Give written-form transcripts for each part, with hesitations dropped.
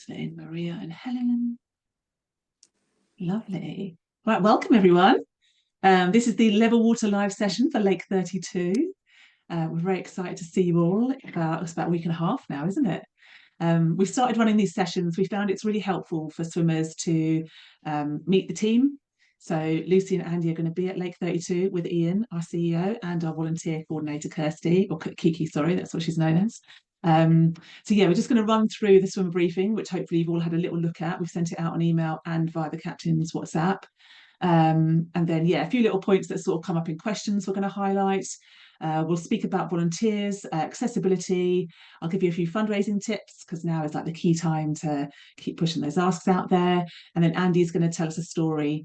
Jocelyn, Maria, and Helen. Lovely. Right, welcome everyone. This is the Level Water live session for Lake 32. We're very excited to see you all. It's about a week and a half now, isn't it? We started running these sessions. We found it's really helpful for swimmers to meet the team. So Lucy and Andy are going to be at Lake 32 with Ian, our CEO, and our volunteer coordinator, Kirsty, or Kiki, sorry, that's what she's known as. So yeah, we're just going to run through the swimmer briefing, which hopefully you've all had a little look at. We've sent it out on email and via the captain's WhatsApp. And then, yeah, a few little points that sort of come up in questions we're going to highlight. We'll speak about volunteers, accessibility. I'll give you a few fundraising tips because now is like the key time to keep pushing those asks out there. And then Andy's going to tell us a story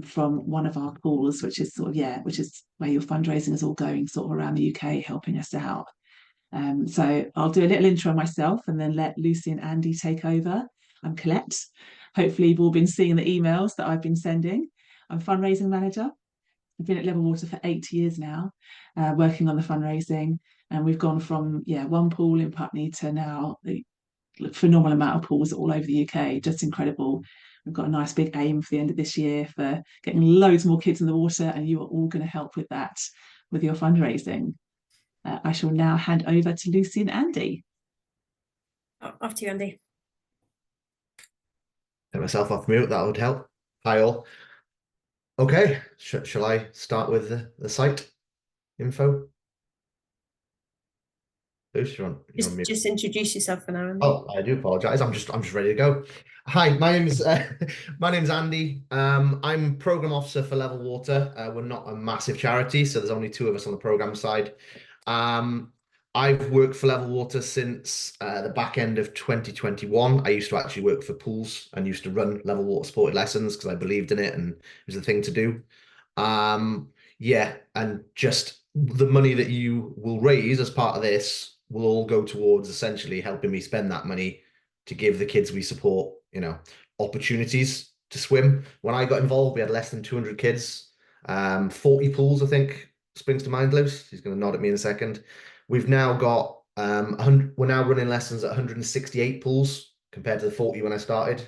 from one of our pools, which is sort of, yeah, which is where your fundraising is all going sort of around the UK, helping us out. So I'll do a little intro myself and then let Lucy and Andy take over. I'm Colette. Hopefully you've all been seeing the emails that I've been sending. I'm fundraising manager. I've been at Level Water for 8 years now, working on the fundraising. And we've gone from, one pool in Putney to now the phenomenal amount of pools all over the UK. Just incredible. We've got a nice big aim for the end of this year for getting loads more kids in the water, and you are all going to help with that with your fundraising. I shall now hand over to Lucy and Andy. After you, Andy. Get myself off mute, that would help. Hi all. Okay, shall I start with the site info? Bruce, Just introduce yourself for now, Andy. Oh, I do apologize. I'm just ready to go. Hi, my name's Andy. I'm program officer for Level Water. We're not a massive charity, so there's only 2 of us on the program side. I've worked for Level Water since the back end of 2021. I used to actually work for pools and used to run Level Water supported lessons because I believed in it and it was the thing to do. Yeah, and just the money that you will raise as part of this will all go towards essentially helping me spend that money to give the kids we support, opportunities to swim. When I got involved, we had less than 200 kids, 40 pools, I think, springs to mind, Luce. He's going to nod at me in a second. We've now got, we're now running lessons at 168 pools compared to the 40 when I started.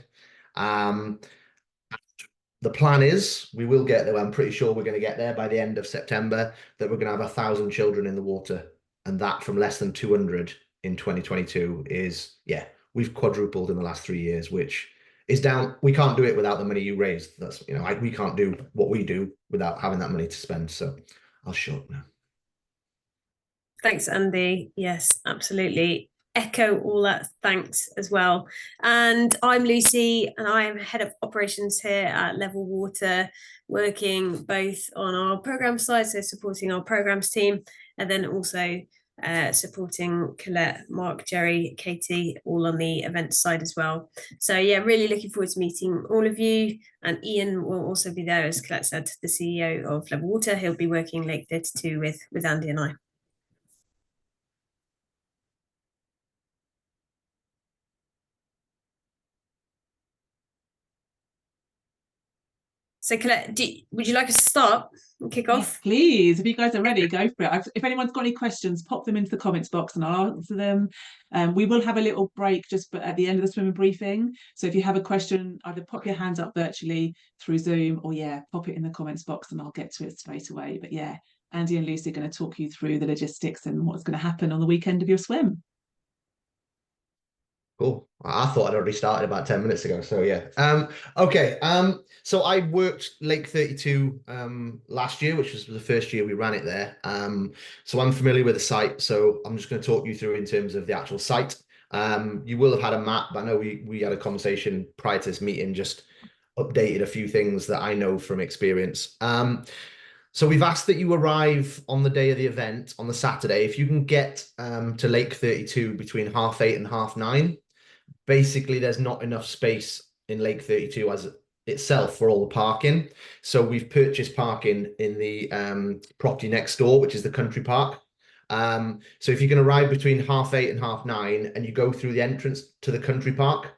The plan is we will get there. I'm pretty sure we're going to get there by the end of September, that we're going to have 1,000 children in the water. And that from less than 200 in 2022 is, yeah, we've quadrupled in the last 3 years, which is down. We can't do it without the money you raised. That's, we can't do what we do without having that money to spend. So I'll shut up now. Thanks, Andy. Yes, absolutely. Echo all that thanks as well. And I'm Lucy, and I am head of operations here at Level Water, working both on our program side, so supporting our programs team, and then also supporting Colette, Mark, Jerry, Katie, all on the events side as well. So yeah, really looking forward to meeting all of you. And Ian will also be there, as Colette said, the CEO of Level Water. He'll be working Lake 32 with Andy and I. So Colette, would you like us to start and kick off? Yes, please. If you guys are ready, go for it. If anyone's got any questions, pop them into the comments box and I'll answer them. We will have a little break just at the end of the swimmer briefing. So if you have a question, either pop your hands up virtually through Zoom or pop it in the comments box and I'll get to it straight away. But yeah, Andy and Lucy are going to talk you through the logistics and what's going to happen on the weekend of your swim. Cool. I thought I'd already started about 10 minutes ago. So yeah. Okay. So I worked Lake 32 last year, which was the first year we ran it there. So I'm familiar with the site. So I'm just going to talk you through in terms of the actual site. You will have had a map, but I know we had a conversation prior to this meeting, just updated a few things that I know from experience. So we've asked that you arrive on the day of the event on the Saturday. If you can get to Lake 32 between 8:30 and 9:30. Basically, there's not enough space in Lake 32 as itself for all the parking. So we've purchased parking in the property next door, which is the country park. So if you can arrive between 8:30 and 9:30 and you go through the entrance to the country park,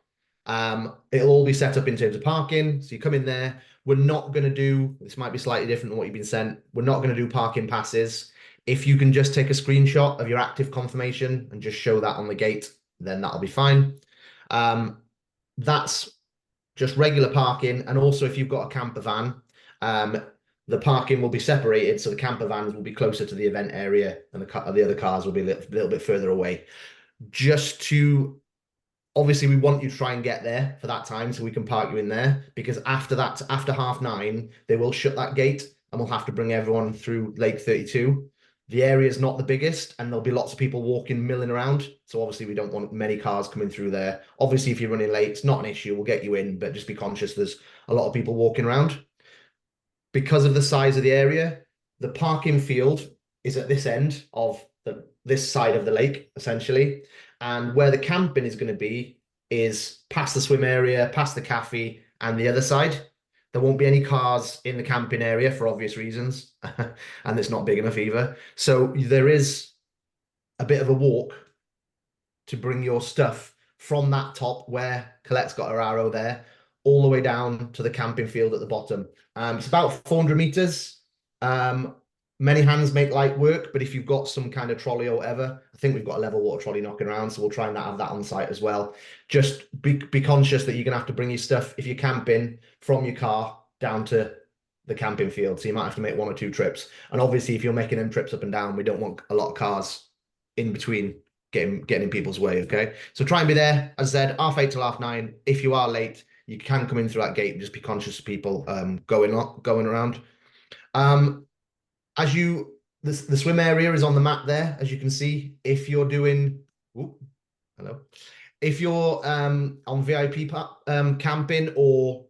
it'll all be set up in terms of parking. So you come in there. We're not going to do, this might be slightly different than what you've been sent. We're not going to do parking passes. If you can just take a screenshot of your active confirmation and just show that on the gate, then that'll be fine. that's just regular parking. And also if you've got a camper van, the parking will be separated. So the camper vans will be closer to the event area and the other cars will be a little bit further away. Just to, obviously we want you to try and get there for that time so we can park you in there, because after that, after 9:30, they will shut that gate and we'll have to bring everyone through Lake 32. The area is not the biggest and there'll be lots of people walking, milling around. So obviously we don't want many cars coming through there. Obviously, if you're running late, it's not an issue. We'll get you in, but just be conscious there's a lot of people walking around. Because of the size of the area, the parking field is at this end of this side of the lake, essentially. And where the camping is going to be is past the swim area, past the cafe, and the other side. There won't be any cars in the camping area for obvious reasons, and it's not big enough either. So there is a bit of a walk to bring your stuff from that top where Colette's got her arrow there, all the way down to the camping field at the bottom. It's about 400 meters. Many hands make light work, but if you've got some kind of trolley or whatever, I think we've got a level water trolley knocking around, so we'll try and have that on site as well. Just be conscious that you're going to have to bring your stuff, if you're camping, from your car down to the camping field. So you might have to make 1 or 2 trips. And obviously, if you're making them trips up and down, we don't want a lot of cars in between getting in people's way, okay? So try and be there, as I said, 8:30 till 9:30. If you are late, you can come in through that gate and just be conscious of people going around. As the swim area is on the map there, as you can see. If you're doing, if you're on VIP camping, or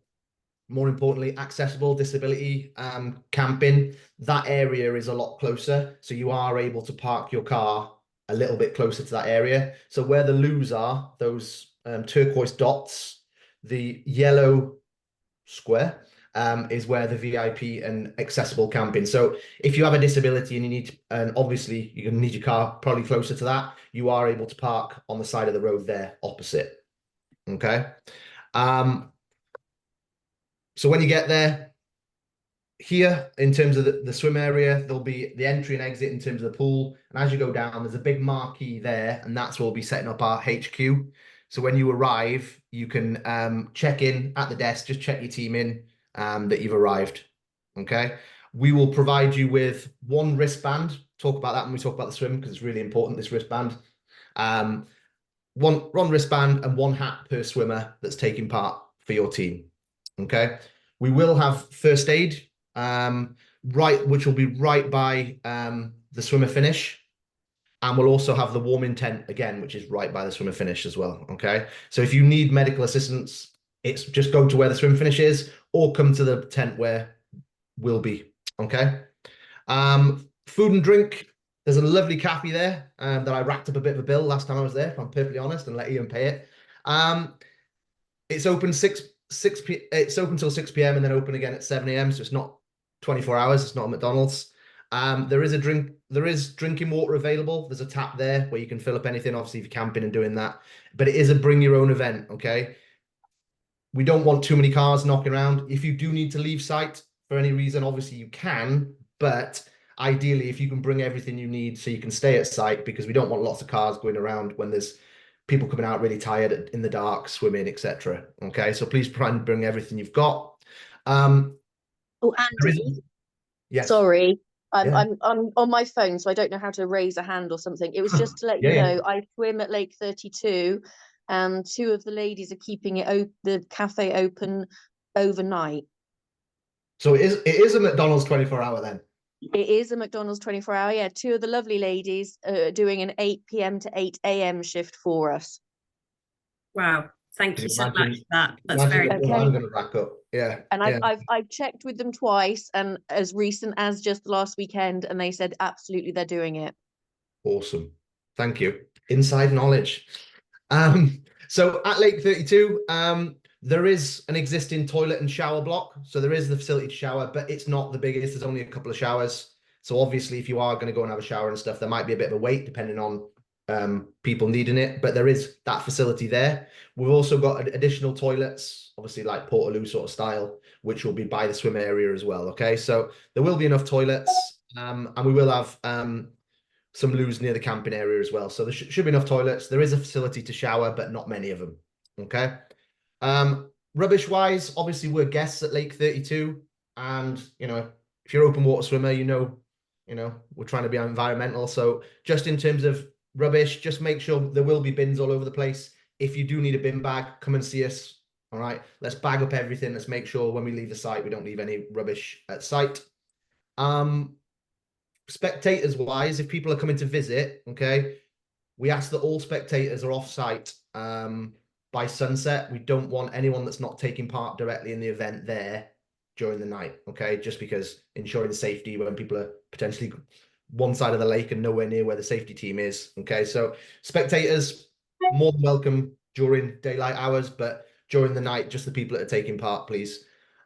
more importantly, accessible disability camping, that area is a lot closer. So you are able to park your car a little bit closer to that area. So where the loos are, those turquoise dots, the yellow square is where the VIP and accessible camping. So if you have a disability and you need, and obviously you're going to need your car probably closer to that, you are able to park on the side of the road there opposite. Okay. So when you get there, here in terms of the swim area, there'll be the entry and exit in terms of the pool. And as you go down, there's a big marquee there, and that's where we'll be setting up our HQ. So when you arrive, you can check in at the desk, just check your team in that you've arrived. Okay. We will provide you with 1 wristband. Talk about that when we talk about the swim, because it's really important, this wristband. One wristband and 1 hat per swimmer that's taking part for your team. Okay. We will have first aid, which will be right by the swimmer finish. And we'll also have the warming tent again, which is right by the swimmer finish as well. Okay. So if you need medical assistance, it's just go to where the swim finish is, or come to the tent where we'll be. Okay. Food and drink. There's a lovely cafe there that I racked up a bit of a bill last time I was there, if I'm perfectly honest, and let Ian pay it. It's open it's open till 6 p.m. and then open again at 7 a.m. So it's not 24 hours. It's not a McDonald's. There is drinking water available. There's a tap there where you can fill up anything, obviously, if you're camping and doing that. But it is a bring your own event, okay? We don't want too many cars knocking around. If you do need to leave site for any reason, obviously you can, but ideally, if you can bring everything you need so you can stay at site, because we don't want lots of cars going around when there's people coming out really tired in the dark, swimming, etc. Okay, so please try and bring everything you've got. Oh, Andy, yes. Sorry, Yeah. I'm on my phone, so I don't know how to raise a hand or something. It was just to let you know, I swim at Lake 32, and 2 of the ladies are keeping the cafe open overnight. So it is a McDonald's 24-hour then? It is a McDonald's 24-hour, yeah. 2 of the lovely ladies are doing an 8 p.m. to 8 a.m. shift for us. Wow. Thank you so much for that. That's Imagine very what I'm going to rack up. Yeah. And yeah. I've checked with them twice, and as recent as just last weekend, and they said absolutely they're doing it. Awesome. Thank you. Inside knowledge. So at Lake 32, there is an existing toilet and shower block. So there is the facility to shower, but it's not the biggest. There's only a couple of showers. So obviously, if you are going to go and have a shower and stuff, there might be a bit of a wait depending on people needing it, but there is that facility there. We've also got additional toilets, obviously like Portaloo sort of style, which will be by the swim area as well. Okay, so there will be enough toilets, and we will have some loos near the camping area as well. So there should be enough toilets. There is a facility to shower, but not many of them. Okay. Rubbish wise, obviously we're guests at Lake 32, and if you're open water swimmer, we're trying to be environmental. So just in terms of rubbish, just make sure there will be bins all over the place. If you do need a bin bag, come and see us. All right, let's bag up everything. Let's make sure when we leave the site, we don't leave any rubbish at site. Spectators wise, if people are coming to visit, okay, we ask that all spectators are off site by sunset. We don't want anyone that's not taking part directly in the event there during the night, okay, just because ensuring safety when people are potentially one side of the lake and nowhere near where the safety team is. Okay, so spectators more than welcome during daylight hours, but during the night, just the people that are taking part, please.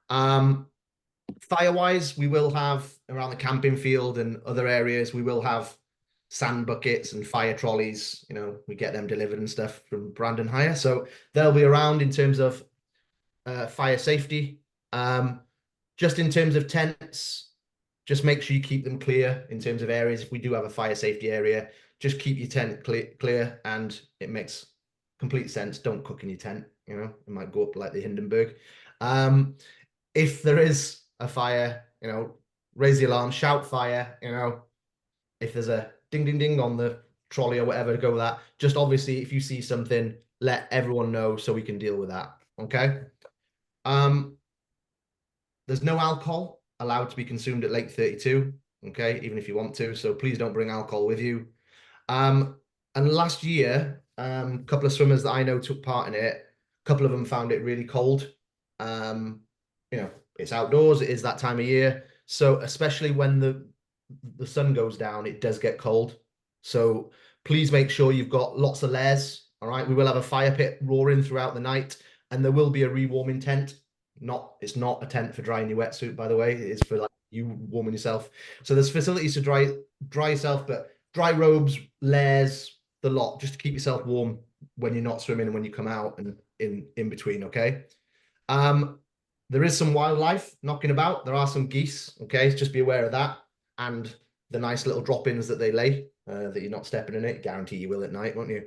Fire-wise, we will have around the camping field and other areas, we will have sand buckets and fire trolleys. We get them delivered and stuff from Brandon Hire, so they'll be around in terms of fire safety. Just in terms of tents, just make sure you keep them clear in terms of areas. If we do have a fire safety area, just keep your tent clear, and it makes complete sense. Don't cook in your tent, it might go up like the Hindenburg. If there is a fire, raise the alarm, shout fire. If there's a ding ding ding on the trolley or whatever, to go with that. Just obviously, if you see something, let everyone know so we can deal with that. Okay. There's no alcohol allowed to be consumed at Lake 32. Okay, even if you want to. So please don't bring alcohol with you. And last year, a couple of swimmers that I know took part in it. A couple of them found it really cold. It's outdoors. It is that time of year. So especially when the sun goes down, it does get cold. So please make sure you've got lots of layers. All right. We will have a fire pit roaring throughout the night, and there will be a rewarming tent. It's not a tent for drying your wetsuit, by the way. It is for like you warming yourself. So there's facilities to dry yourself, but dry robes, layers, the lot, just to keep yourself warm when you're not swimming and when you come out and in between. Okay. There is some wildlife knocking about. There are some geese. Okay, just be aware of that, and the nice little drop-ins that they lay, that you're not stepping in it. Guarantee you will at night, won't you?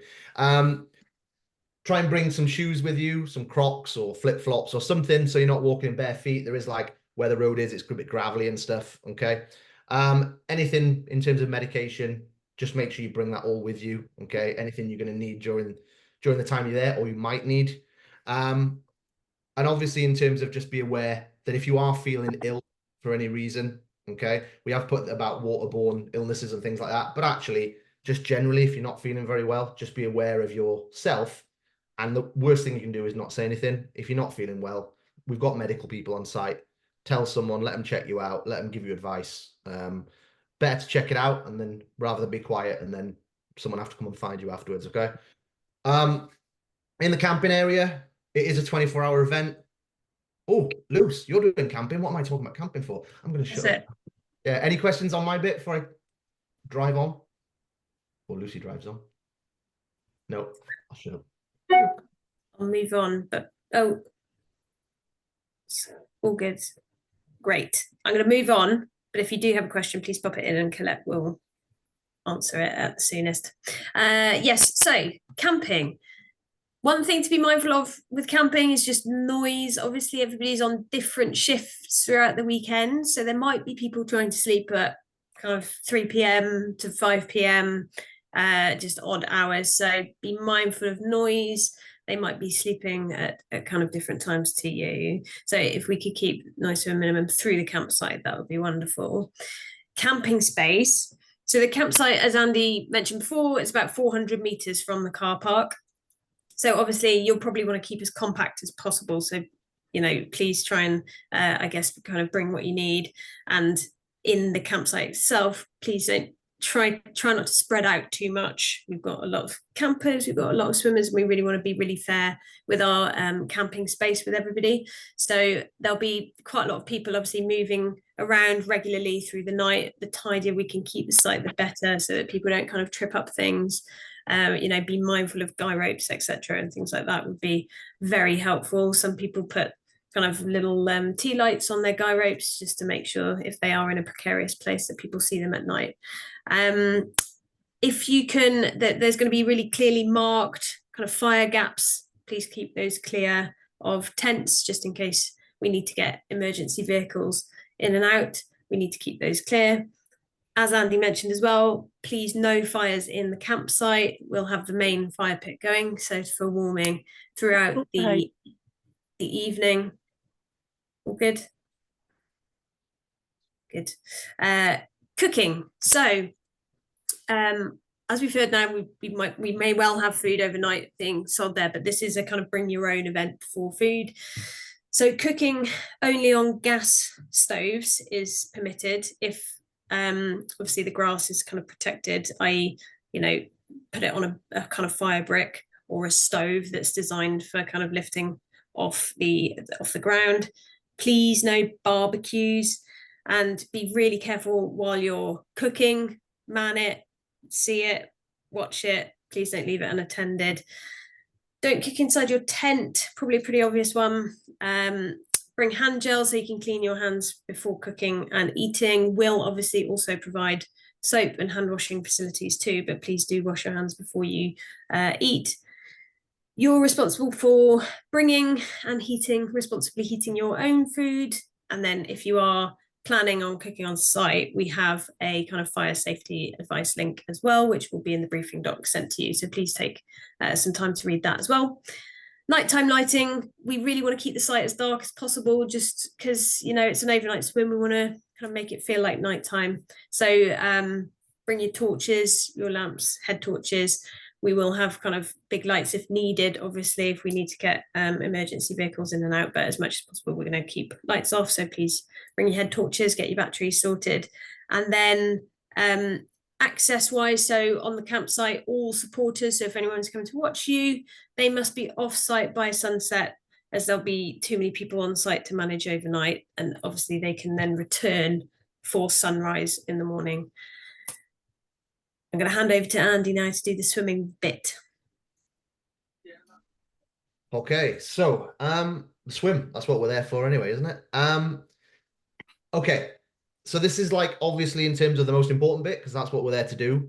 Try and bring some shoes with you, some Crocs or flip-flops or something, so you're not walking in bare feet. There is, like, where the road is, it's a bit gravelly and stuff. Okay. Anything in terms of medication, just make sure you bring that all with you. Okay. Anything you're going to need during the time you're there, or you might need. And obviously, in terms of just be aware that if you are feeling ill for any reason, okay, we have put about waterborne illnesses and things like that. But actually, just generally, if you're not feeling very well, just be aware of yourself. And the worst thing you can do is not say anything. If you're not feeling well, we've got medical people on site. Tell someone, let them check you out, let them give you advice. Better to check it out, and then rather than be quiet and then someone have to come and find you afterwards. Okay. In the camping area, it is a 24-hour event. Oh, Luce, you're doing camping. What am I talking about camping for? I'm going to shut up. Yeah. Any questions on my bit before I drive on? Or Lucy drives on? No, I'll shut up. I'll move on, but all good. Great. I'm going to move on, but if you do have a question, please pop it in and Colette will answer it at the soonest. Yes, so camping. One thing to be mindful of with camping is just noise. Obviously, everybody's on different shifts throughout the weekend. So there might be people trying to sleep at kind of 3 p.m. to 5 p.m., just odd hours. So be mindful of noise. They might be sleeping at kind of different times to you. So if we could keep noise to a minimum through the campsite, that would be wonderful. Camping space. So the campsite, as Andy mentioned before, it's about 400 meters from the car park. So obviously you'll probably want to keep as compact as possible. So, please try and, I guess, kind of bring what you need. And in the campsite itself, please don't try not to spread out too much. We've got a lot of campers, we've got a lot of swimmers, and we really want to be really fair with our camping space with everybody. So there'll be quite a lot of people obviously moving around regularly through the night. The tidier we can keep the site, the better, so that people don't kind of trip up things. Be mindful of guy ropes, etc., and things like that would be very helpful. Some people put kind of little tea lights on their guy ropes just to make sure if they are in a precarious place that people see them at night. If you can, there's going to be really clearly marked kind of fire gaps. Please keep those clear. of tents, just in case we need to get emergency vehicles in and out. We need to keep those clear. As Andy mentioned as well, please no fires in the campsite. We'll have the main fire pit going, so for warming throughout the evening. All good? Good. Cooking. So as we've heard now, we may well have food overnight being sold there, but this is a kind of bring your own event for food. So cooking only on gas stoves is permitted if obviously the grass is kind of protected, i.e., you know, put it on a kind of fire brick or a stove that's designed for kind of lifting off the ground. Please no barbecues, and be really careful while you're cooking. Man it, see it, watch it. Please don't leave it unattended. Don't cook inside your tent, probably a pretty obvious one. Bring hand gel so you can clean your hands before cooking and eating. We'll obviously also provide soap and hand washing facilities too, but please do wash your hands before you eat. You're responsible for bringing and responsibly heating your own food. And then if you are planning on cooking on site, we have a kind of fire safety advice link as well, which will be in the briefing doc sent to you. So please take some time to read that as well. Nighttime lighting, we really want to keep the site as dark as possible, just because, you know, it's an overnight swim. We want to kind of make it feel like nighttime. So bring your torches, your lamps, head torches. We will have kind of big lights if needed, obviously, if we need to get emergency vehicles in and out, but as much as possible, we're going to keep lights off. So please bring your head torches, get your batteries sorted. And then access wise, so on the campsite, all supporters, so if anyone's coming to watch you, they must be off site by sunset, as there'll be too many people on site to manage overnight. And obviously they can then return for sunrise in the morning. I'm going to hand over to Andy now to do the swimming bit. Okay, so swim, that's what we're there for anyway, isn't it? Okay, so this is like obviously in terms of the most important bit, because that's what we're there to do.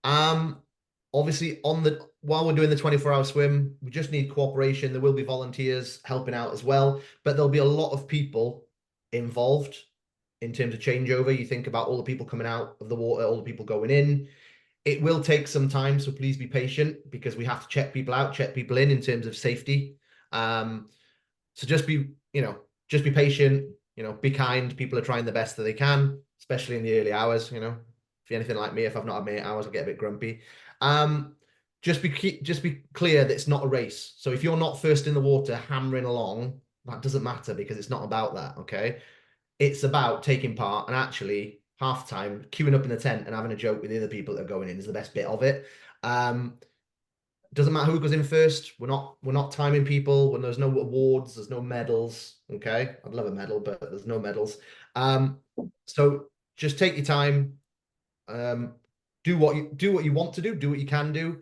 Obviously while we're doing the 24-hour swim, we just need cooperation. There will be volunteers helping out as well, but there'll be a lot of people involved in terms of changeover. You think about all the people coming out of the water, all the people going in. It will take some time, so please be patient, because we have to check people out, check people in terms of safety. So just be patient, be kind. People are trying the best that they can, especially in the early hours. If you're anything like me, if I've not had my 8 hours, I'll get a bit grumpy. Just be clear that it's not a race. So if you're not first in the water hammering along, that doesn't matter, because it's not about that, okay? It's about taking part, and actually half the time queuing up in the tent and having a joke with the other people that are going in is the best bit of it. Doesn't matter who goes in first. We're not timing people. When there's no awards, there's no medals. Okay, I'd love a medal, but there's no medals. So just take your time. Do what you want to do what you can do,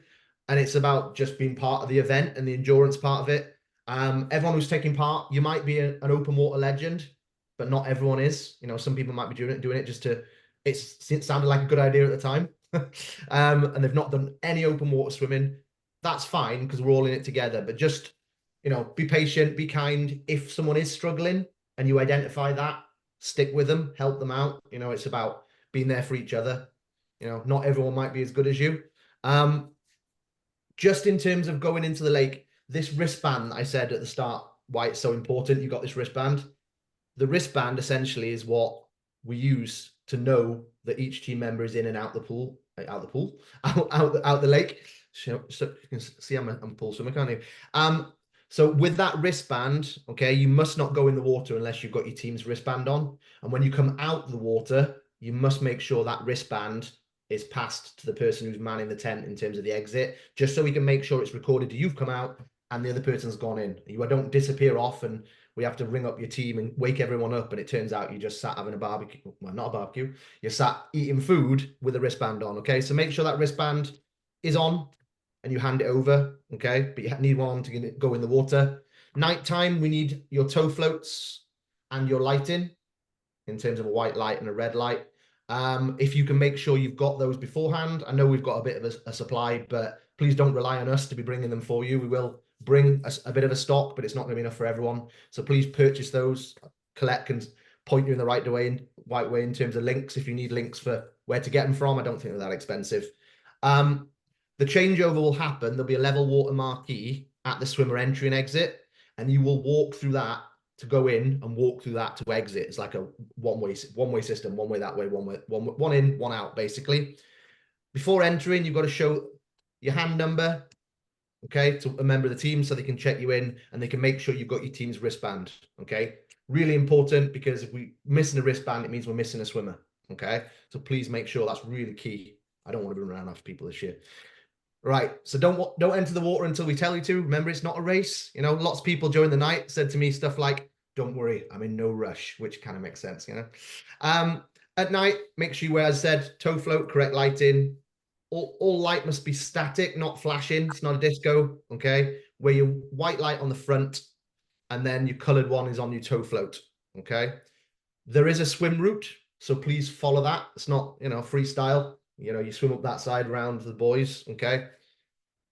and it's about just being part of the event and the endurance part of it. Everyone who's taking part, you might be an open water legend, but not everyone is. Some people might be doing it just to, it sounded like a good idea at the time. And they've not done any open water swimming. That's fine, because we're all in it together, but just, be patient, be kind. If someone is struggling and you identify that, stick with them, help them out. It's about being there for each other. Not everyone might be as good as you. Just in terms of going into the lake, this wristband, I said at the start, why it's so important. You got this wristband. The wristband essentially is what we use to know that each team member is in and out the lake. So you can see I'm a pool swimmer, can't you? So with that wristband, okay, you must not go in the water unless you've got your team's wristband on. And when you come out the water, you must make sure that wristband is passed to the person who's manning the tent in terms of the exit, just so we can make sure it's recorded that you've come out and the other person's gone in. You don't disappear off and we have to ring up your team and wake everyone up, and it turns out you just sat having a barbecue. Well, not a barbecue. You sat eating food with a wristband on, okay? So make sure that wristband is on and you hand it over, okay? But you need one to go in the water. Nighttime, we need your tow floats and your lighting in terms of a white light and a red light. If you can make sure you've got those beforehand. I know we've got a bit of a supply, but please don't rely on us to be bringing them for you. bring a bit of a stock, but it's not going to be enough for everyone. So please purchase those. Colette can point you in the right way in terms of links. If you need links for where to get them from, I don't think they're that expensive. The changeover will happen. There'll be a level water marquee at the swimmer entry and exit, and you will walk through that to go in and walk through that to exit. It's like a one-way system, one way that way, one in, one out, basically. Before entering, you've got to show your hand number, okay, to a member of the team so they can check you in and they can make sure you've got your team's wristband, okay? Really important, because if we're missing a wristband, it means we're missing a swimmer, okay? So please make sure that's really key. I don't want to be around after people this year. Right, so don't enter the water until we tell you to. Remember, it's not a race. You know, lots of people during the night said to me stuff like, don't worry, I'm in no rush, which kind of makes sense, you know. At night, make sure you wear, as I said, toe float, correct lighting. All light must be static, not flashing. It's not a disco, okay? Wear your white light on the front, and then your colored one is on your toe float, okay? There is a swim route, so please follow that. It's not, you know, freestyle. You know, you swim up that side around the boys, okay?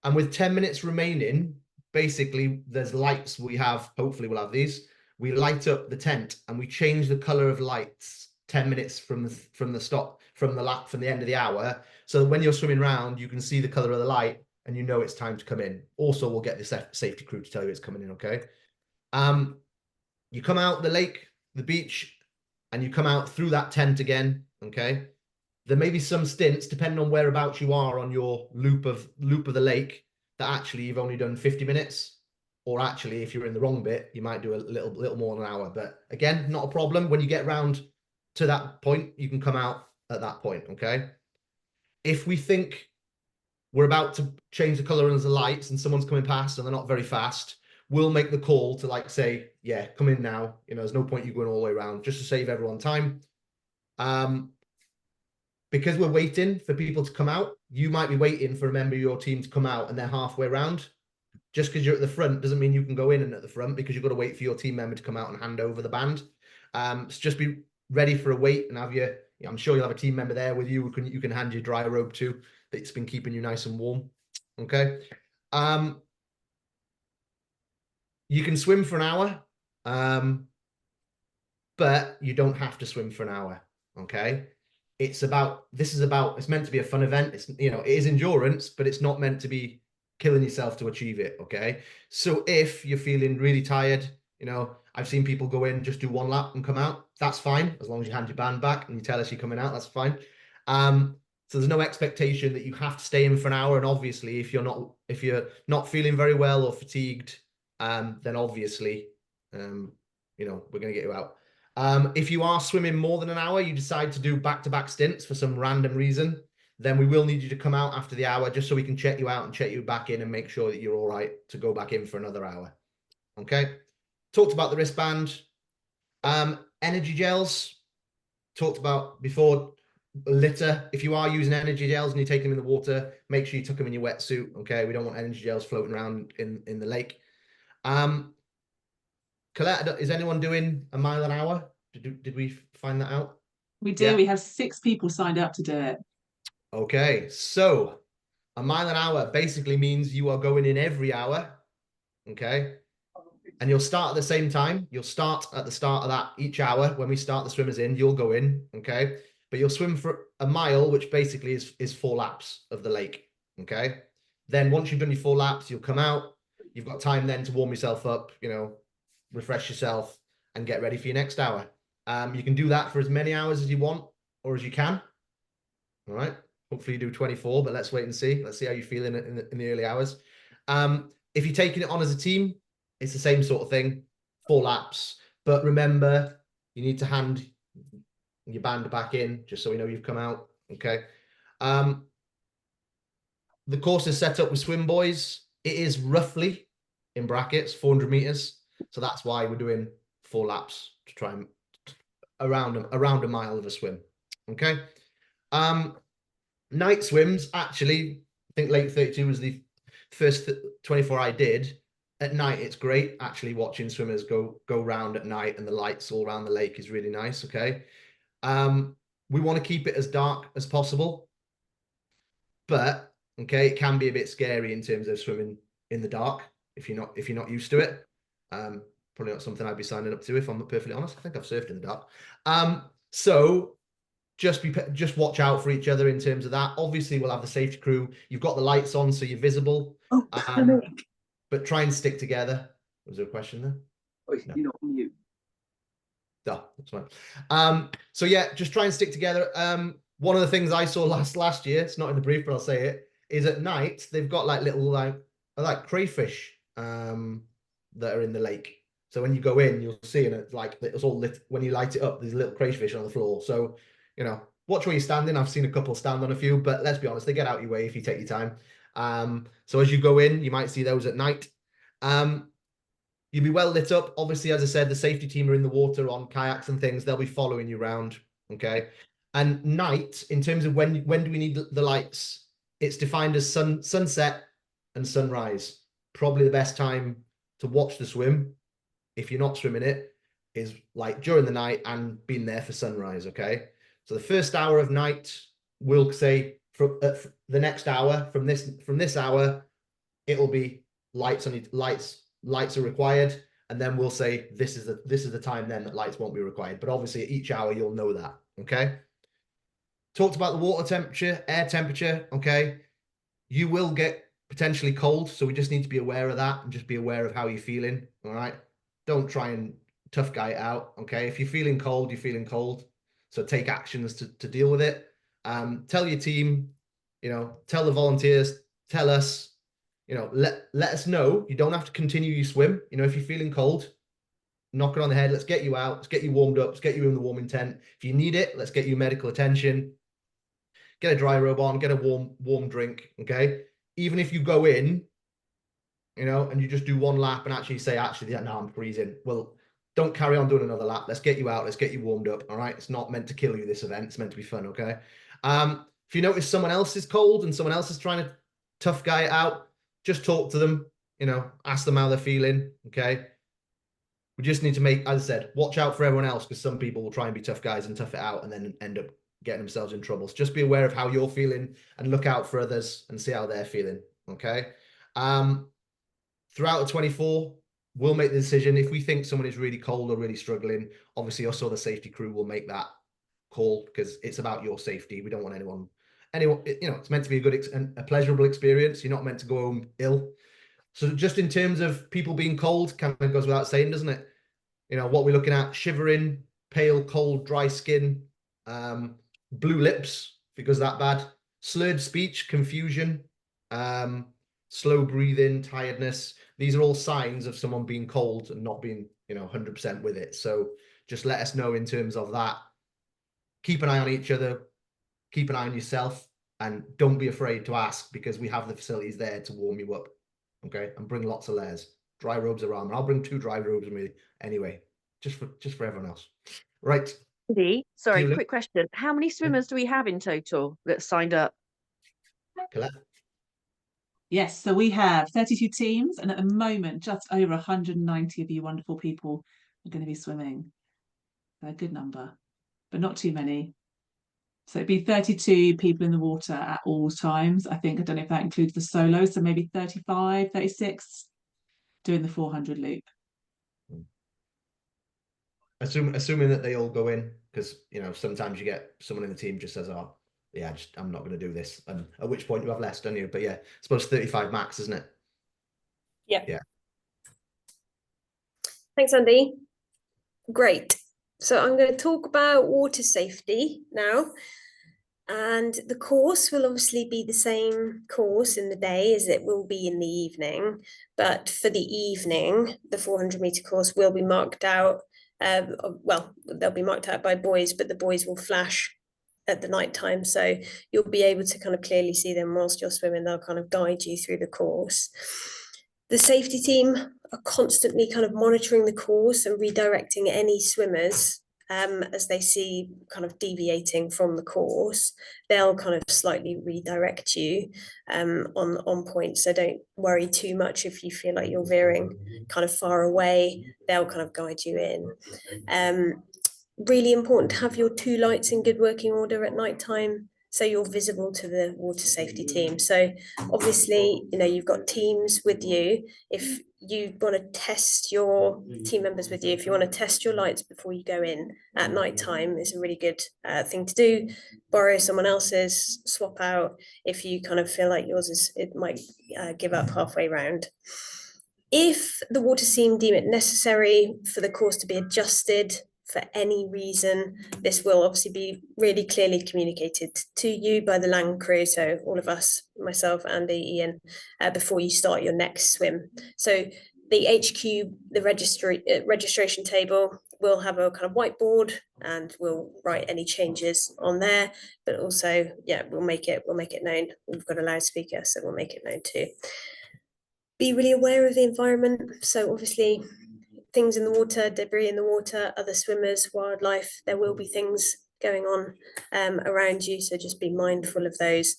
And with 10 minutes remaining, basically, there's lights we have. Hopefully, we'll have these. We light up the tent and we change the color of lights 10 minutes from the end of the hour. So when you're swimming around, you can see the color of the light and you know it's time to come in. Also, we'll get the safety crew to tell you it's coming in, okay? You come out the lake, the beach, and you come out through that tent again, okay? There may be some stints, depending on whereabouts you are on your loop of the lake, that actually you've only done 50 minutes. Or actually, if you're in the wrong bit, you might do a little more than an hour. But again, not a problem. When you get round to that point, you can come out at that point, okay? If we think we're about to change the color of the lights and someone's coming past and they're not very fast, we'll make the call to like say, yeah, come in now. You know, there's no point you going all the way around, just to save everyone time. Because we're waiting for people to come out, you might be waiting for a member of your team to come out and they're halfway around. Just because you're at the front doesn't mean you can go in and at the front, because you've got to wait for your team member to come out and hand over the band. So just be ready for a wait and have your, I'm sure you'll have a team member there with you. You can hand your dry robe to, that's been keeping you nice and warm. Okay. You can swim for an hour, but you don't have to swim for an hour. Okay. It's meant to be a fun event. It's, you know, it is endurance, but it's not meant to be killing yourself to achieve it. Okay. So if you're feeling really tired, you know, I've seen people go in, just do one lap and come out. That's fine. As long as you hand your band back and you tell us you're coming out, that's fine. So there's no expectation that you have to stay in for an hour. And obviously if you're not feeling very well or fatigued, then obviously, you know, we're going to get you out. If you are swimming more than an hour, you decide to do back-to-back stints for some random reason, then we will need you to come out after the hour just so we can check you out and check you back in and make sure that you're all right to go back in for another hour. Okay. Talked about the wristband. Energy gels, talked about before. Litter, if you are using energy gels and you take them in the water, make sure you tuck them in your wetsuit. Okay. We don't want energy gels floating around in the lake. Colette, is anyone doing a mile an hour? Did we find that out? We do. Yeah. We have 6 people signed up to do it. Okay, so a mile an hour basically means you are going in every hour. Okay, and you'll start at the same time. You'll start at the start of that each hour. When we start the swimmers in, you'll go in. Okay, but you'll swim for a mile, which basically is 4 laps of the lake. Okay, then once you've done your 4 laps, you'll come out. You've got time then to warm yourself up, you know, refresh yourself and get ready for your next hour. You can do that for as many hours as you want or as you can. All right. Hopefully you do 24, but let's wait and see. Let's see how you feel in the early hours. If you're taking it on as a team, it's the same sort of thing, 4 laps. But remember, you need to hand your band back in just so we know you've come out. Okay. The course is set up with swim buoys. It is roughly, in brackets, 400 meters. So that's why we're doing 4 laps to try and around a mile of a swim. Okay. Night swims, actually, I think Lake 32 was the first 24 I did. At night, it's great. Actually, watching swimmers go round at night and the lights all around the lake is really nice. Okay. We want to keep it as dark as possible, but okay, it can be a bit scary in terms of swimming in the dark. if you're not used to it. Probably not something I'd be signing up to, if I'm perfectly honest. I think I've surfed in the dark. So just watch out for each other in terms of that. Obviously, we'll have the safety crew. You've got the lights on, so you're visible. But try and stick together. Was there a question there? No. You're not on mute. No, that's fine. So yeah, just try and stick together. One of the things I saw last year, it's not in the brief, but I'll say it, is at night they've got like little like crayfish that are in the lake. So when you go in, you'll see, and it's all lit. When you light it up, there's little crayfish on the floor. So watch where you're standing. I've seen a couple stand on a few, but let's be honest, they get out your way if you take your time. So as you go in, you might see those at night. You'll be well lit up. Obviously, as I said, the safety team are in the water on kayaks and things. They'll be following you around. Okay. And night, in terms of when do we need the lights? It's defined as sunset and sunrise. Probably the best time to watch the swim, if you're not swimming it, is like during the night and being there for sunrise. Okay. So the first hour of night, we'll say from the next hour, from this hour, it'll be lights on it. Lights are required, and then we'll say this is the time then that lights won't be required. But obviously at each hour you'll know that. Okay. Talked about the water temperature, air temperature. Okay. You will get potentially cold, so we just need to be aware of that and just be aware of how you're feeling. All right. Don't try and tough guy it out. Okay. If you're feeling cold, you're feeling cold. So take actions to deal with it. Tell your team, tell the volunteers, tell us, let us know. You don't have to continue your swim. If you're feeling cold, knock it on the head. Let's get you out. Let's get you warmed up. Let's get you in the warming tent. If you need it, let's get you medical attention. Get a dry robe on, get a warm drink. Okay. Even if you go in, and you just do one lap and actually say, yeah, no, I'm freezing. Well, don't carry on doing another lap. Let's get you out. Let's get you warmed up. All right. It's not meant to kill you, this event. It's meant to be fun. Okay. If you notice someone else is cold and someone else is trying to tough guy it out, just talk to them, ask them how they're feeling. Okay. We just need to as I said, watch out for everyone else, because some people will try and be tough guys and tough it out and then end up getting themselves in trouble. So just be aware of how you're feeling and look out for others and see how they're feeling. Okay. Throughout the 24, we'll make the decision. If we think someone is really cold or really struggling, obviously us or the safety crew will make that call, because it's about your safety. We don't want anyone, it's meant to be a pleasurable experience. You're not meant to go home ill. So just in terms of people being cold, kind of goes without saying, doesn't it? What we're looking at: shivering, pale, cold, dry skin, blue lips, if it goes that bad, slurred speech, confusion, slow breathing, tiredness. These are all signs of someone being cold and not being, 100% with it. So just let us know in terms of that. Keep an eye on each other, keep an eye on yourself, and don't be afraid to ask, because we have the facilities there to warm you up. Okay. And bring lots of layers. Dry robes are armor. I'll bring 2 dry robes with me anyway, just for everyone else. Right. Sorry, quick question. How many swimmers do we have in total that signed up? Colette? Yes, so we have 32 teams, and at the moment, just over 190 of you wonderful people are going to be swimming. A good number, but not too many. So it'd be 32 people in the water at all times. I don't know if that includes the solos, so maybe 35, 36 doing the 400 loop. Assuming that they all go in, because sometimes you get someone in the team just says, oh yeah, I'm not going to do this, and at which point you have less, don't you? But yeah, I suppose 35 max, isn't it? Yeah. Thanks, Andy. Great. So I'm going to talk about water safety now. And the course will obviously be the same course in the day as it will be in the evening. But for the evening, the 400-meter course will be marked out. They'll be marked out by boys, but the boys will flash at the night time. So you'll be able to kind of clearly see them whilst you're swimming. They'll kind of guide you through the course. The safety team are constantly kind of monitoring the course and redirecting any swimmers as they see kind of deviating from the course. They'll kind of slightly redirect you on point. So don't worry too much if you feel like you're veering kind of far away. They'll kind of guide you in. Really important to have your 2 lights in good working order at night time. so you're visible to the water safety team. So obviously, you know, you've got teams with you. If you want to test your team members with you, if you want to test your lights before you go in at night time, it's a really good thing to do. Borrow someone else's, swap out if you kind of feel like yours is, it might give up halfway round. If the water team deem it necessary for the course to be adjusted for any reason, this will obviously be really clearly communicated to you by the land crew, so all of us, myself, Andy, Ian, before you start your next swim. So the HQ, the registration table, will have a kind of whiteboard, and we'll write any changes on there, but also, yeah, we'll make it known. We've got a loudspeaker, so we'll make it known too. Be really aware of the environment. So obviously, things in the water, debris in the water, other swimmers, wildlife, there will be things going on around you. So just be mindful of those.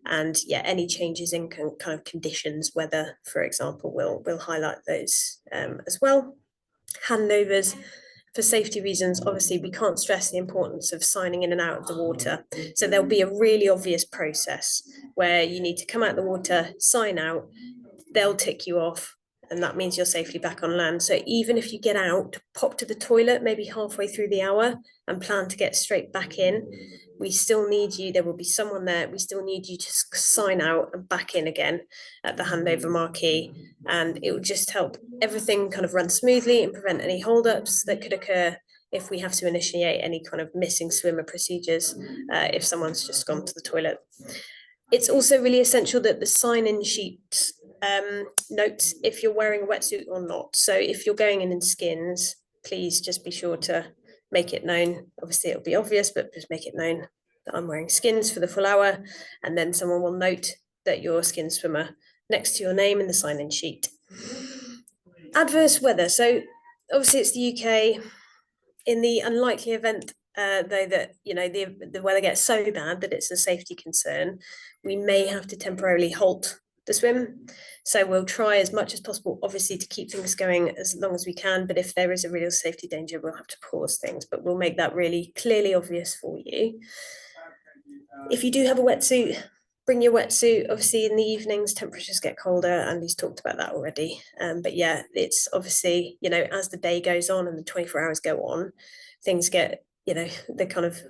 And yeah, any changes in kind of conditions, weather, for example, we'll highlight those as well. Handovers, for safety reasons, obviously we can't stress the importance of signing in and out of the water. So there'll be a really obvious process where you need to come out the water, sign out, they'll tick you off, and that means you're safely back on land. So even if you get out, pop to the toilet maybe halfway through the hour and plan to get straight back in, we still need you. There will be someone there. We still need you to sign out and back in again at the handover marquee. And it will just help everything kind of run smoothly and prevent any holdups that could occur if we have to initiate any kind of missing swimmer procedures if someone's just gone to the toilet. It's also really essential that the sign-in sheet notes if you're wearing a wetsuit or not. So if you're going in skins, please just be sure to make it known. Obviously it'll be obvious, but just make it known that I'm wearing skins for the full hour, and then someone will note that you're a skin swimmer next to your name in the sign-in sheet. Adverse weather. So obviously it's the UK. In the unlikely event though that, you know, the weather gets so bad that it's a safety concern, we may have to temporarily halt the swim. So we'll try as much as possible, obviously, to keep things going as long as we can. But if there is a real safety danger, we'll have to pause things, but we'll make that really clearly obvious for you. If you do have a wetsuit, bring your wetsuit. Obviously in the evenings, temperatures get colder, and he's talked about that already. But yeah, it's obviously, you know, as the day goes on and the 24 hours go on, things get, you know, the kind of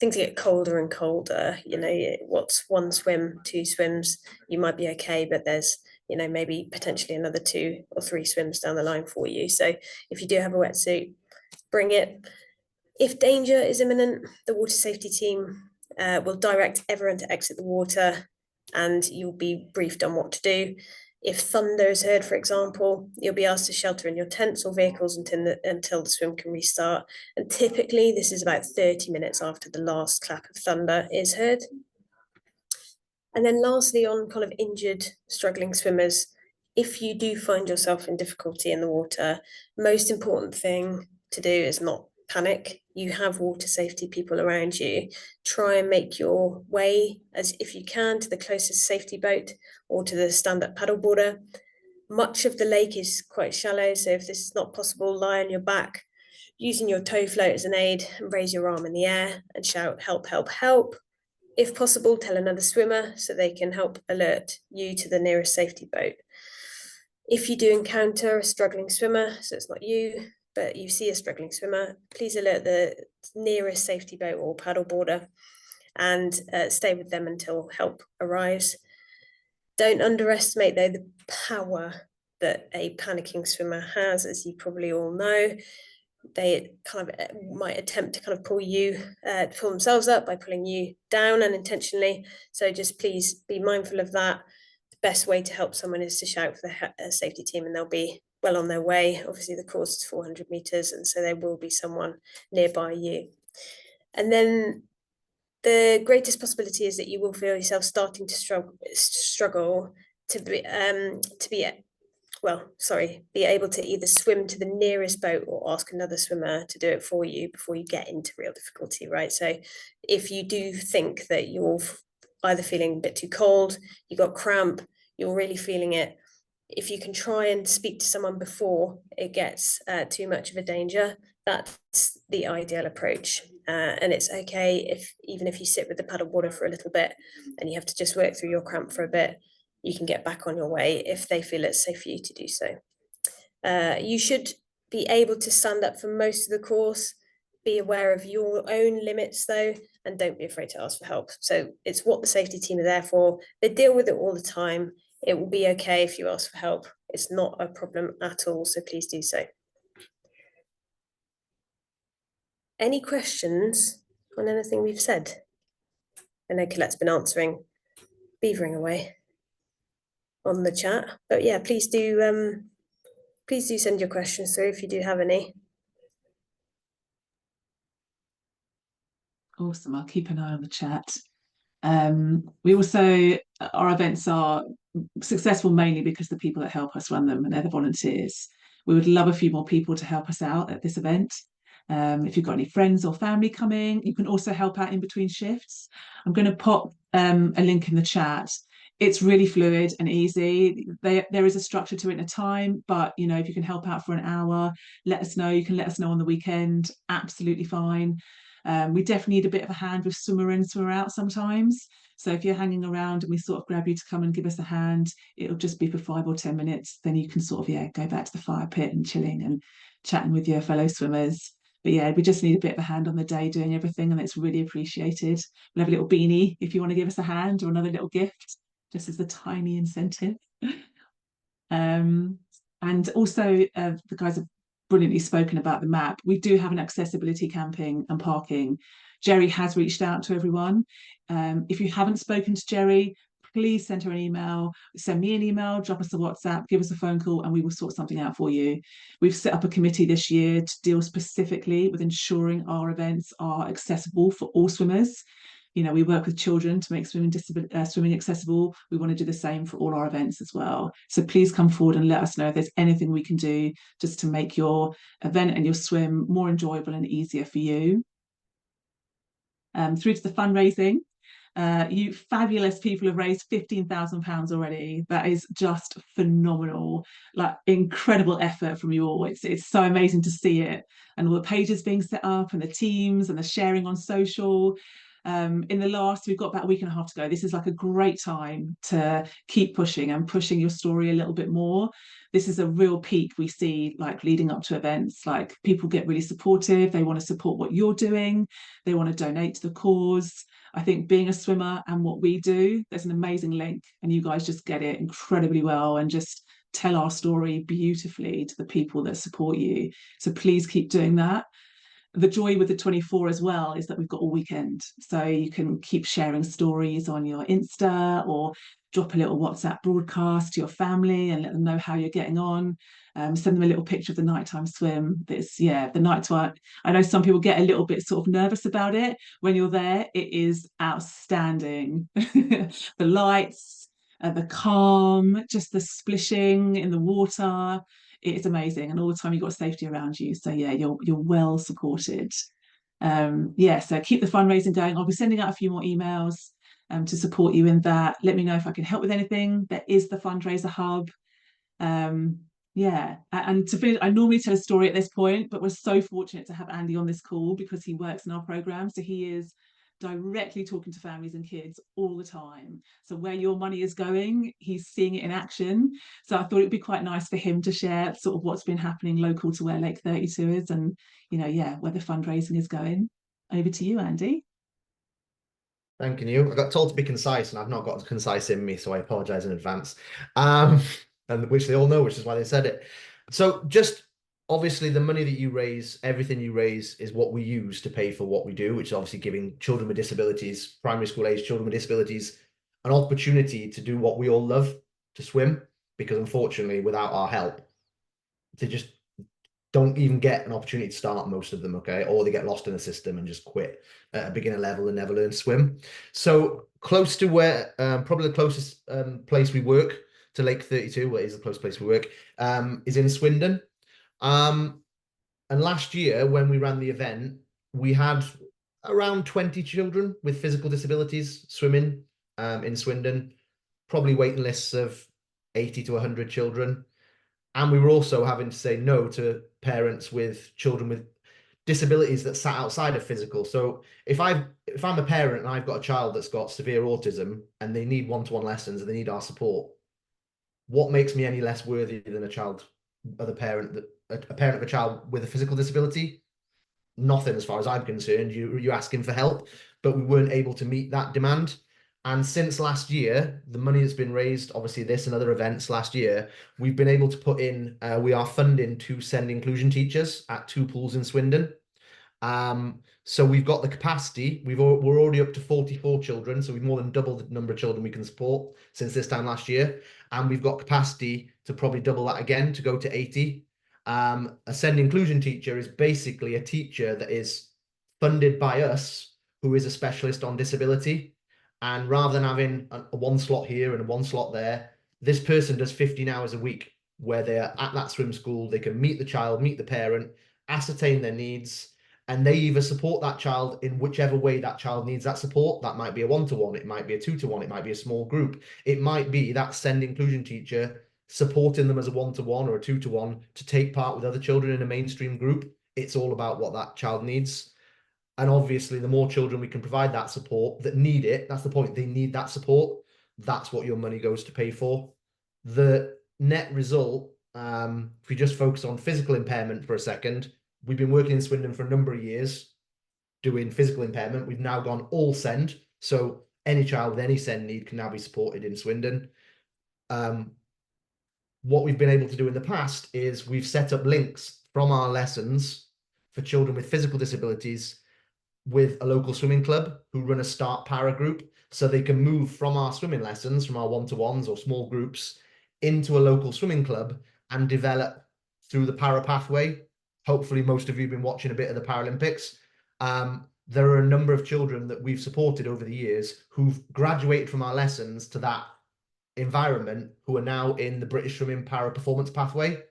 things get colder and colder. You know, what's one swim, two swims, you might be okay, but there's, you know, maybe potentially another 2 or 3 swims down the line for you. So if you do have a wetsuit, bring it. If danger is imminent, the water safety team will direct everyone to exit the water, and you'll be briefed on what to do. If thunder is heard, for example, you'll be asked to shelter in your tents or vehicles until the swim can restart. And typically this is about 30 minutes after the last clap of thunder is heard. And then lastly, on kind of injured, struggling swimmers, if you do find yourself in difficulty in the water, most important thing to do is not panic. You have water safety people around you. Try and make your way, as if you can, to the closest safety boat or to the stand-up paddleboarder. Much of the lake is quite shallow, so if this is not possible, lie on your back, using your tow float as an aid, and raise your arm in the air and shout, "Help, help, help." If possible, tell another swimmer so they can help alert you to the nearest safety boat. If you do encounter a struggling swimmer, so it's not you, but you see a struggling swimmer, please alert the nearest safety boat or paddleboarder and stay with them until help arrives. Don't underestimate, though, the power that a panicking swimmer has, as you probably all know. They kind of might attempt to kind of pull themselves up by pulling you down unintentionally. So just please be mindful of that. The best way to help someone is to shout for the safety team, and they'll be well on their way. Obviously the course is 400 meters, and so there will be someone nearby you. And then the greatest possibility is that you will feel yourself starting to struggle to be able to either swim to the nearest boat or ask another swimmer to do it for you before you get into real difficulty, right? So if you do think that you're either feeling a bit too cold, you got cramp, you're really feeling it, if you can try and speak to someone before it gets too much of a danger, that's the ideal approach. And it's okay even if you sit with the paddle water for a little bit and you have to just work through your cramp for a bit, you can get back on your way if they feel it's safe for you to do so. You should be able to stand up for most of the course. Be aware of your own limits though, and don't be afraid to ask for help. So it's what the safety team are there for. They deal with it all the time. It will be okay if you ask for help. It's not a problem at all, so please do so. Any questions on anything we've said? I know Colette's been answering, beavering away on the chat, but yeah, please do send your questions through if you do have any. Awesome. I'll keep an eye on the chat. We also, our events are successful mainly because the people that help us run them, and they're the volunteers. We would love a few more people to help us out at this event. If you've got any friends or family coming, you can also help out in between shifts. I'm going to pop a link in the chat. It's really fluid and easy. There is a structure to it and a time, but you know, if you can help out for an hour, let us know. You can let us know on the weekend. Absolutely fine. We definitely need a bit of a hand with swimmer in, swimmer out sometimes. So if you're hanging around and we sort of grab you to come and give us a hand, it'll just be for 5 or 10 minutes. Then you can sort of, go back to the fire pit and chilling and chatting with your fellow swimmers. But yeah, we just need a bit of a hand on the day doing everything, and it's really appreciated. We'll have a little beanie if you want to give us a hand, or another little gift, just as a tiny incentive. And also the guys have brilliantly spoken about the map. We do have an accessibility camping and parking. Jerry has reached out to everyone. If you haven't spoken to Jerry, please send her an email, send me an email, drop us a WhatsApp, give us a phone call, and we will sort something out for you. We've set up a committee this year to deal specifically with ensuring our events are accessible for all swimmers. You know, we work with children to make swimming accessible. We want to do the same for all our events as well. So please come forward and let us know if there's anything we can do just to make your event and your swim more enjoyable and easier for you. Through to the fundraising. You fabulous people have raised £15,000 already. That is just phenomenal, like incredible effort from you all. It's so amazing to see it, and all the pages being set up and the teams and the sharing on social. We've got about a week and a half to go. This is like a great time to keep pushing your story a little bit more. This is a real peak we see, like leading up to events. Like people get really supportive. They want to support what you're doing. They want to donate to the cause. I think being a swimmer and what we do, there's an amazing link, and you guys just get it incredibly well and just tell our story beautifully to the people that support you. So please keep doing that. The joy with the 24 as well is that we've got all weekend, so you can keep sharing stories on your Insta or drop a little WhatsApp broadcast to your family and let them know how you're getting on. Send them a little picture of the nighttime swim. The night work. I know some people get a little bit sort of nervous about it. When you're there, it is outstanding. The lights, the calm, just the splishing in the water. It's amazing, and all the time you've got safety around you. So yeah, you're well supported. So keep the fundraising going. I'll be sending out a few more emails to support you in that. Let me know if I can help with anything. There is the fundraiser hub. And to finish, I normally tell a story at this point, but we're so fortunate to have Andy on this call because he works in our program, so he is directly talking to families and kids all the time. So where your money is going, he's seeing it in action. So I thought it'd be quite nice for him to share sort of what's been happening local to where Lake32 is, and where the fundraising is going. Over to you, Andy. Thank you. I got told to be concise, and I've not got concise in me, so I apologize in advance. And which they all know, which is why they said it. So just obviously the money that you raise, everything you raise is what we use to pay for what we do, which is obviously giving children with disabilities, primary school age children with disabilities, an opportunity to do what we all love, to swim, because unfortunately without our help, they just don't even get an opportunity to start, most of them, okay? Or they get lost in the system and just quit at a beginner level and never learn to swim. So close to where, probably the closest place we work to Lake32, what is the closest place we work, is in Swindon. And last year when we ran the event, we had around 20 children with physical disabilities swimming in Swindon, probably waiting lists of 80 to 100 children. And we were also having to say no to parents with children with disabilities that sat outside of physical. So if I'm a parent and I've got a child that's got severe autism and they need one-to-one lessons and they need our support, what makes me any less worthy than a parent of a child with a physical disability? Nothing, as far as I'm concerned. You're asking for help, but we weren't able to meet that demand. And since last year, the money that's been raised, obviously this and other events last year, we've been able to put in, we are funding to send inclusion teachers at 2 pools in Swindon. So we've got the capacity. We're already up to 44 children, so we've more than doubled the number of children we can support since this time last year, and we've got capacity to probably double that again to go to 80. A send inclusion teacher is basically a teacher that is funded by us who is a specialist on disability, and rather than having a 1 slot here and a 1 slot there, this person does 15 hours a week where they're at that swim school. They can meet the child, meet the parent, ascertain their needs, and they either support that child in whichever way that child needs that support. That might be a 1-to-1, it might be a 2-to-1, it might be a small group. It might be that send inclusion teacher supporting them as a 1-to-1 or a 2-to-1 to take part with other children in a mainstream group. It's all about what that child needs. And obviously, the more children we can provide that support that need it, that's the point, they need that support. That's what your money goes to pay for. The net result, if we just focus on physical impairment for a second, we've been working in Swindon for a number of years doing physical impairment. We've now gone all send. So any child with any send need can now be supported in Swindon. What we've been able to do in the past is we've set up links from our lessons for children with physical disabilities with a local swimming club who run a start para group. So they can move from our swimming lessons, from our 1-to-1s or small groups, into a local swimming club and develop through the para pathway. Hopefully most of you have been watching a bit of the Paralympics. There are a number of children that we've supported over the years who've graduated from our lessons to that environment who are now in the British Swimming Para Performance Pathway.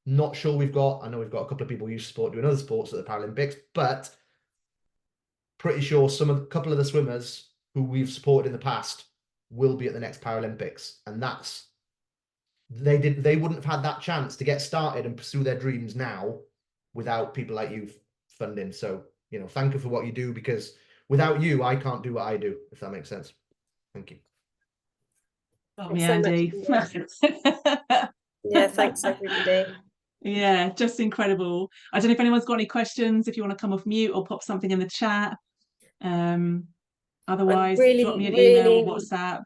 Not sure I know we've got a couple of people who used to support doing other sports at the Paralympics, but pretty sure a couple of the swimmers who we've supported in the past will be at the next Paralympics. And they wouldn't have had that chance to get started and pursue their dreams now without people like you funding. So, thank you for what you do, because without you, I can't do what I do, if that makes sense. Thank you. Oh, Andy. Yeah, thanks everybody. Yeah, just incredible. I don't know if anyone's got any questions, if you want to come off mute or pop something in the chat. Otherwise, drop me an email or WhatsApp.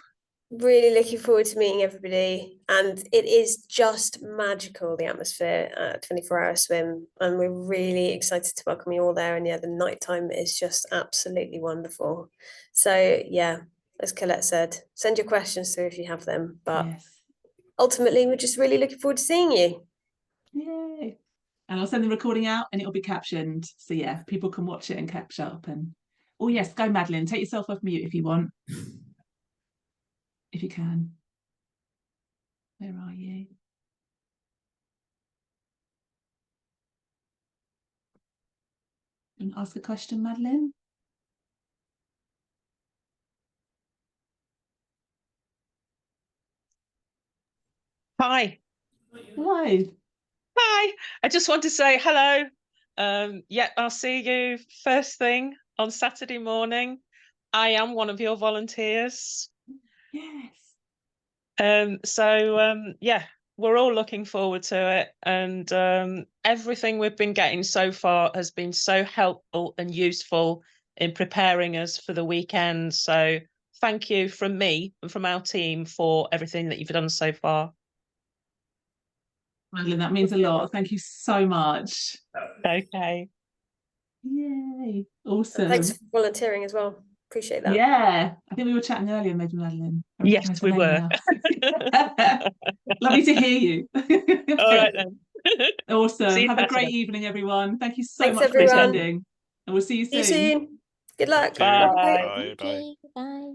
Really looking forward to meeting everybody, and it is just magical, the atmosphere at 24-hour swim, and we're really excited to welcome you all there. And yeah, the nighttime is just absolutely wonderful. So yeah, as Colette said, send your questions through if you have them, but yes, ultimately we're just really looking forward to seeing you. Yay. And I'll send the recording out and it'll be captioned, so yeah, people can watch it and catch up. And oh yes, go Madeline, take yourself off mute if you want. If you can. Where are you? And ask a question, Madeline. Hi. Hello. Hi. I just want to say hello. Yeah, I'll see you first thing on Saturday morning. I am one of your volunteers. Yes. Yeah, we're all looking forward to it, and everything we've been getting so far has been so helpful and useful in preparing us for the weekend. So thank you from me and from our team for everything that you've done so far. Madeline, that means a lot. Thank you so much. Okay. Yay. Awesome. And thanks for volunteering as well. Appreciate that. Yeah. I think we were chatting earlier, maybe, Madeline. Yes, we were. Lovely to hear you. All right then. Awesome. Have a great evening, everyone. Thank you so much everyone. for attending. And we'll see you soon. See you soon. Good luck. Bye. Bye. Bye. Bye.